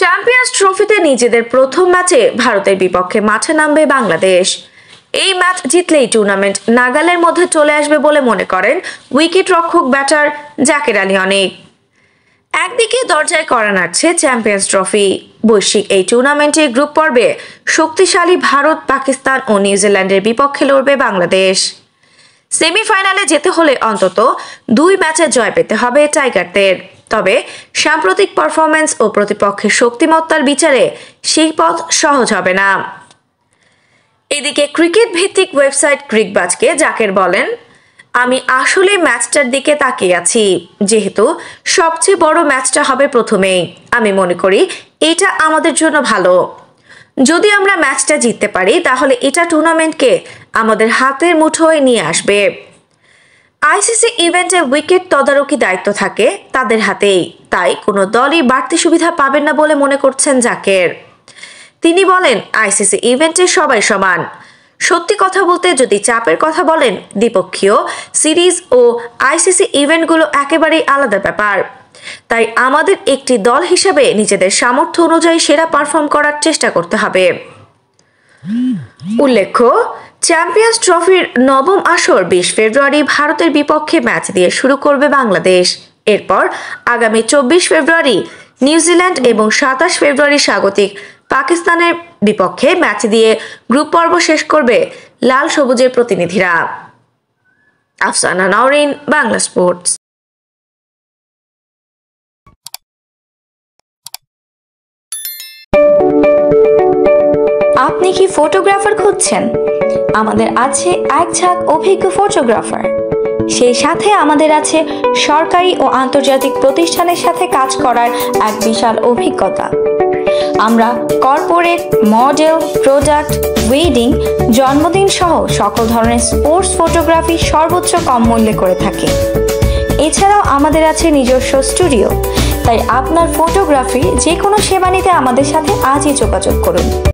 Champions ট্রফিতে নিজেদের প্রথম ম্যাচে ভারতের বিপক্ষে মাঠে নামবে বাংলাদেশ। এই ম্যাচ জিতলেই টুর্নামেন্ট নাগালের মধ্যে চলে আসবে বলে মনে করেন উইকেট রক্ষক ব্যাটার জাকের আলী অনেক। একদিকে দরজায় কড়া নাড়ছে চ্যাম্পিয়ন্স ট্রফি। বৈশ্বিক এই টুর্নামেন্টে গ্রুপ পর্বে শক্তিশালী ভারত, পাকিস্তান ও নিউজিল্যান্ডের বিপক্ষে লড়বে বাংলাদেশ। সেমিফাইনালে যেতে হলে অন্তত 2 ম্যাচে জয় পেতে হবে টাইগারদের। তবে সাম্প্রতিক পারফরম্যান্স ও প্রতিপক্ষের শক্তিমত্তার বিচারে সেই পথ সহজ হবে না। এদিকে ক্রিকেট ভিত্তিক ওয়েবসাইট ক্রিকবাজকে জাকের বলেন, আমি আসলে ম্যাচটার দিকে তাকিয়ে আছি। যেহেতু সবচেয়ে বড় ম্যাচটা হবে প্রথমেই, আমি মনে করি এটা আমাদের জন্য ভালো। যদি আমরা ম্যাচটা জিততে পারি তাহলে এটা টুর্নামেন্টকে আমাদের হাতের মুঠোয় নিয়ে আসবে। আইসিসি ইভেন্টে উইকেট তদারকি দায়িত্ব থাকে তাদের হাতেই, তাই কোনো দলই বাড়তি সুবিধা পাবেন না বলে মনে করছেন জাকের। তিনি বলেন, আইসিসি ইভেন্টে সবাই সমান। সত্যি কথা বলতে যদি চাপের কথা বলেন, দ্বিপক্ষীয় সিরিজ ও আইসিসি ইভেন্টগুলো একেবারেই আলাদা ব্যাপার। তাই আমাদের একটি দল হিসেবে নিজেদের সামর্থ্য অনুযায়ী সেরা পারফর্ম করার চেষ্টা করতে হবে। উল্লেখ্য, চ্যাম্পিয়ন্স ট্রফির 9ম আসর 20 ফেব্রুয়ারি ভারতের বিপক্ষে ম্যাচ দিয়ে শুরু করবে বাংলাদেশ। এরপর আগামী 24 ফেব্রুয়ারি নিউজিল্যান্ড এবং 27 ফেব্রুয়ারি স্বাগতিক পাকিস্তানের বিপক্ষে ম্যাচ দিয়ে গ্রুপ পর্ব শেষ করবে লাল সবুজের প্রতিনিধিরা। আফসানা নওরিন, বাংলা স্পোর্টস। আপনি কি ফটোগ্রাফার খুঁজছেন? আমাদের আছে এক ঝাঁক অভিজ্ঞ ফটোগ্রাফার। সেই সাথে আমাদের আছে সরকারি ও আন্তর্জাতিক প্রতিষ্ঠানের সাথে কাজ করার এক বিশাল অভিজ্ঞতা। আমরা কর্পোরেট, মডেল, প্রোডাক্ট, ওয়েডিং, জন্মদিন সহ সকল ধরনের স্পোর্টস ফটোগ্রাফি সর্বোচ্চ কম মূল্যে করে থাকি। এছাড়াও আমাদের আছে নিজস্ব স্টুডিও। তাই আপনার ফটোগ্রাফি যে কোনো সেবা নিতে আমাদের সাথে আজই যোগাযোগ করুন।